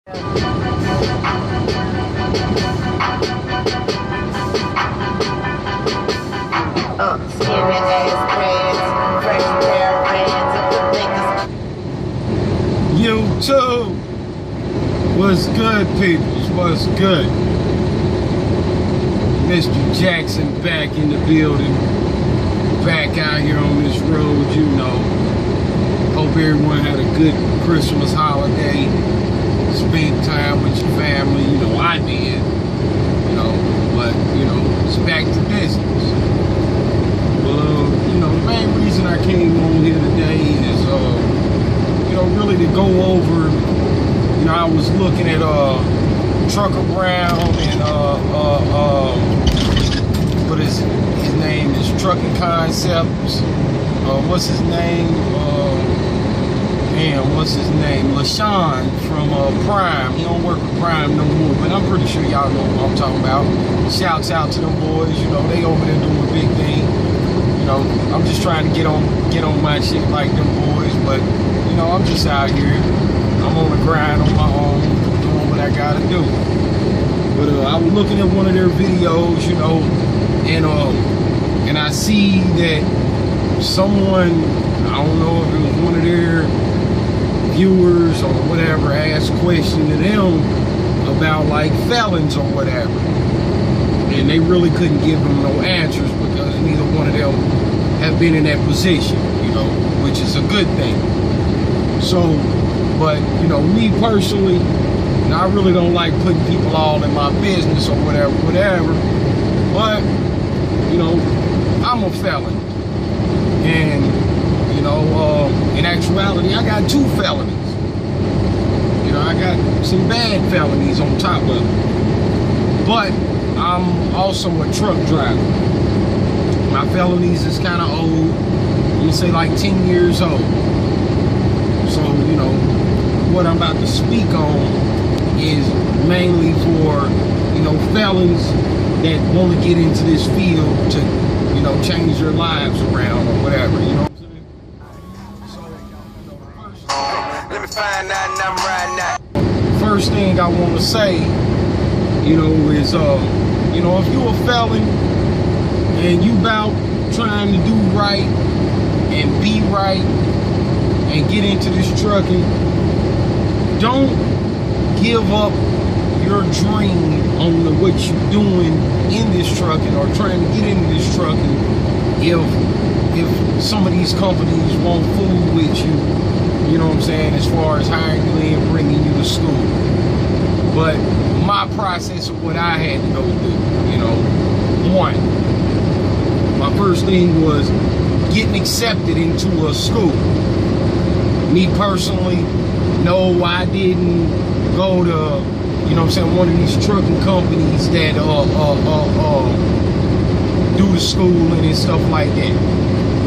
YouTube, what's good, peoples? What's good? Mr. Jackson back in the building, back out here on this road, you know. Hope everyone had a good Christmas holiday, spent time with your family, you know, I did, you know, but, you know, it's back to business. Well, you know, the main reason I came on here today is, you know, really to go over, you know, I was looking at Trucker Brown and what is his name is Trucking Concepts. What's his name? What's his name? LaShawn from Prime. He don't work with Prime no more, but I'm pretty sure y'all know what I'm talking about. Shouts out to them boys. You know, they over there doing a big thing. You know, I'm just trying to get on my shit like them boys, but you know, I'm just out here. I'm on the grind on my own, doing what I gotta do. But I was looking at one of their videos, you know, and I see that someone, I don't know if it was one of their viewers or whatever, asked a question to them about like felons or whatever. And they really couldn't give them no answers because neither one of them have been in that position, you know, which is a good thing. So, but, you know, me personally, you know, I really don't like putting people all in my business or whatever, but, you know, I'm a felon. And, you know, in actuality, I got 2 felonies. You know, I got some bad felonies on top of it. But I'm also a truck driver. My felonies is kind of old. I'm gonna say like 10 years old. So, you know, what I'm about to speak on is mainly for, you know, felons that want to get into this field to, you know, change their lives around or whatever, you know what I'm saying? So, you know, let me find out and I'm riding out. First thing I want to say, you know, is, you know, if you a felon and you about trying to do right and be right and get into this trucking, don't give up your dream on what you're doing in this trucking or trying to get into this trucking if some of these companies won't fool with you, you know what I'm saying, as far as hiring you and bringing you to school. But my process of what I had to go through, you know, one, my first thing was getting accepted into a school. Me personally, no, I didn't go to, you know what I'm saying, one of these trucking companies that do the schooling and stuff like that.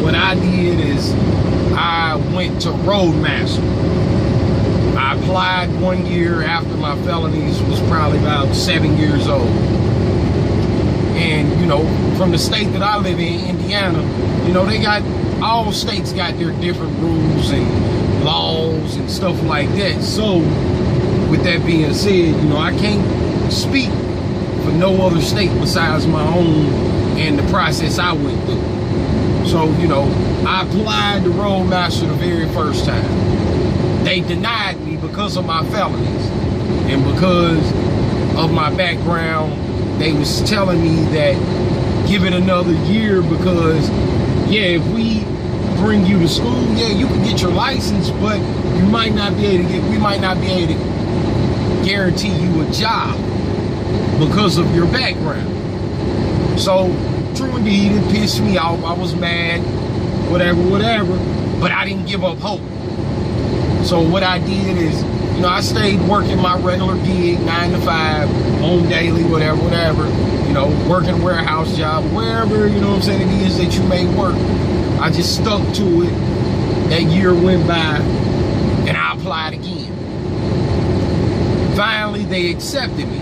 What I did is I went to Roadmaster. I applied 1 year after my felonies was probably about 7 years old. And, you know, from the state that I live in, Indiana, you know, they got, all states got their different rules and laws and stuff like that. So, with that being said, you know, I can't speak for no other state besides my own and the process I went through. So, you know, I applied to Roadmaster the very first time. They denied me because of my felonies and because of my background. They was telling me that give it another year because, yeah, if we bring you to school, yeah, you can get your license, but you might not be able to get, we might not be able to guarantee you a job because of your background. So, true indeed, it pissed me off. I was mad, whatever, but I didn't give up hope. So what I did is, you know, I stayed working my regular gig, 9 to 5, home daily, whatever, you know, working warehouse job, wherever, you know what I'm saying, it is that you may work. I just stuck to it. That year went by, and I applied again. Finally, they accepted me.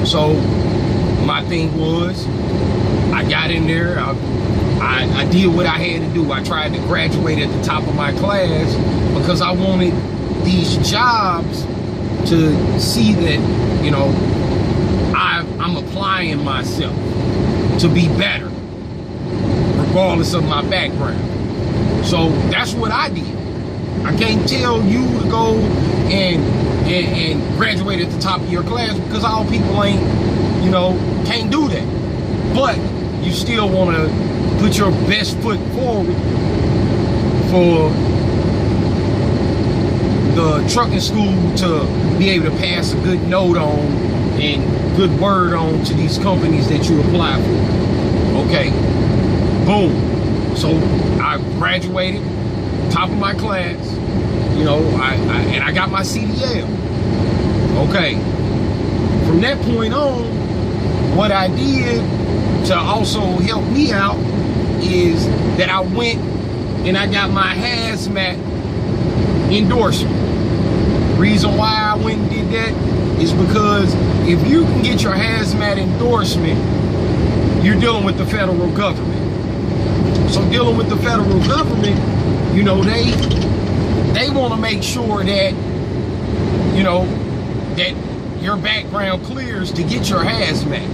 So my thing was, I got in there, I did what I had to do. I tried to graduate at the top of my class because I wanted these jobs to see that, you know, I'm applying myself to be better, regardless of my background. So that's what I did. I can't tell you to go and graduate at the top of your class, because all people ain't, you know, can't do that. But you still want to put your best foot forward for the trucking school to be able to pass a good note on and good word on to these companies that you apply for. Okay, boom. So I graduated, top of my class, you know, and I got my CDL. Okay, from that point on, what I did to also help me out is that I went and I got my hazmat endorsement. Reason why I went and did that is because if you can get your hazmat endorsement, you're dealing with the federal government. So dealing with the federal government, you know, they want to make sure that, you know, that your background clears to get your hazmat.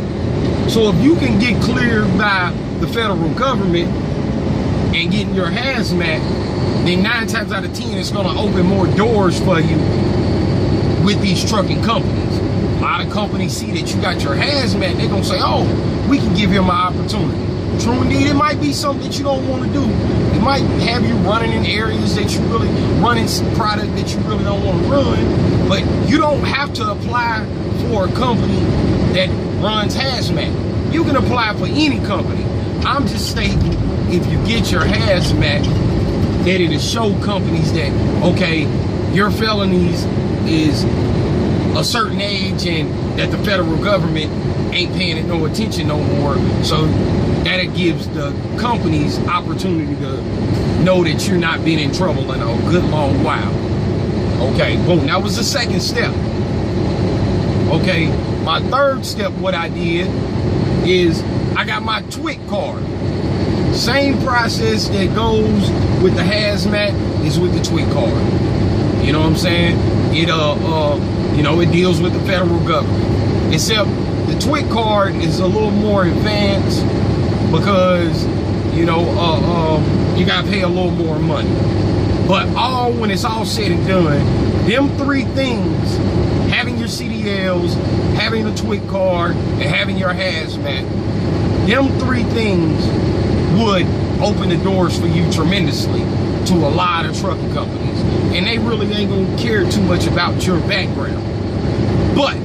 So if you can get cleared by the federal government and getting your hazmat, then 9 times out of 10, it's going to open more doors for you with these trucking companies. A lot of companies see that you got your hazmat, they're going to say, oh, we can give him an opportunity. True indeed, it might be something that you don't want to do. It might have you running in areas that you really, running some product that you really don't want to run, but you don't have to apply for a company that runs hazmat. You can apply for any company. I'm just stating, if you get your hazmat, that it'll show companies that, okay, your felonies is a certain age and that the federal government ain't paying it no attention no more. So that it gives the companies opportunity to know that you're not been in trouble in a good long while. Okay, boom, that was the second step. Okay, my third step, what I did is I got my TWIC card. Same process that goes with the hazmat is with the TWIC card. You know what I'm saying? It you know, it deals with the federal government. Except the TWIC card is a little more advanced because, you know, you gotta pay a little more money. But when it's all said and done, them 3 things, having your CDLs, having the TWIC card, and having your hazmat, them 3 things would open the doors for you tremendously to a lot of trucking companies. And they really ain't gonna care too much about your background. But,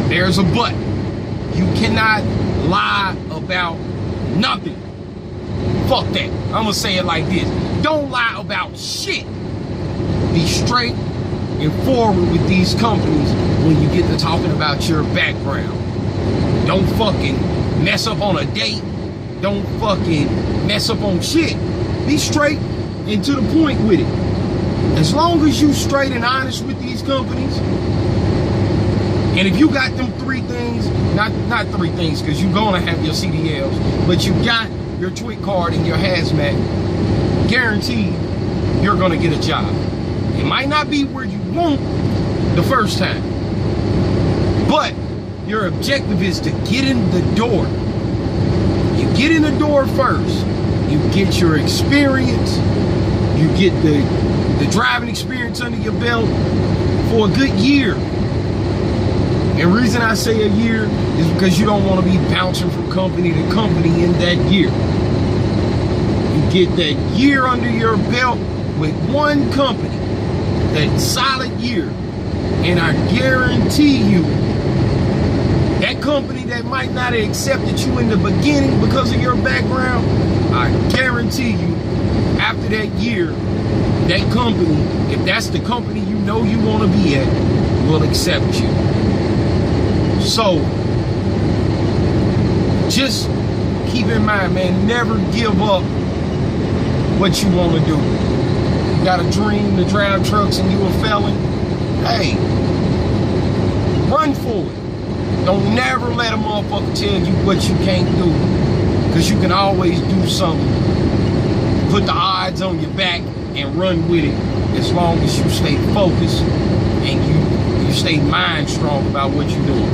there's a but. You cannot lie about nothing. Fuck that. I'm gonna say it like this. Don't lie about shit. Be straight and forward with these companies when you get to talking about your background. Don't fucking mess up on a date. Don't fucking mess up on shit. Be straight and to the point with it. As long as you straight and honest with these companies, and if you got them 3 things, not 3 things, because you're gonna have your CDLs, but you got your TWIC card and your hazmat, guaranteed you're gonna get a job. It might not be where you want the first time, but your objective is to get in the door. You get in the door first. You get your experience. You get the driving experience under your belt for a good year. And the reason I say a year is because you don't want to be bouncing from company to company in that year. You get that year under your belt with one company, that solid year, and I guarantee you, that company that might not have accepted you in the beginning because of your background, I guarantee you, after that year, that company, if that's the company you know you want to be at, will accept you. So, just keep in mind, man, never give up what you want to do. You got a dream to drive trucks and you a felon? Hey, run for it. Don't never let a motherfucker tell you what you can't do, because you can always do something. Put the odds on your back and run with it, as long as you stay focused and stay mind strong about what you're doing.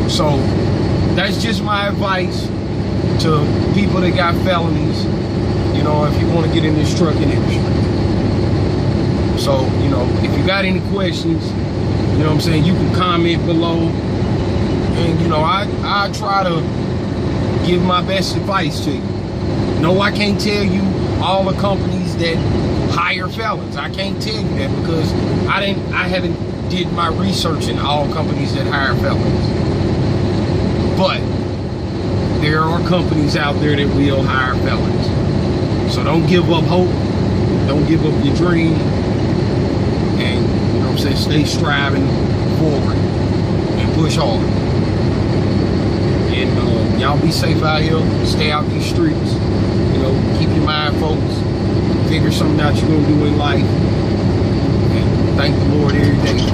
So that's just my advice to people that got felonies, you know, if you want to get in this trucking industry. So, you know, if you got any questions, you know what I'm saying, you can comment below. And, you know, I try to give my best advice to you. No, I can't tell you all the companies that hire felons. I can't tell you that because I haven't did my research in all companies that hire felons. But there are companies out there that will hire felons. So don't give up hope. Don't give up your dream. And, you know what I'm saying, stay striving forward and push hard. And y'all be safe out here. Stay out these streets. You know, keep your mind focused. Figure something out you're going to do in life. And thank the Lord every day.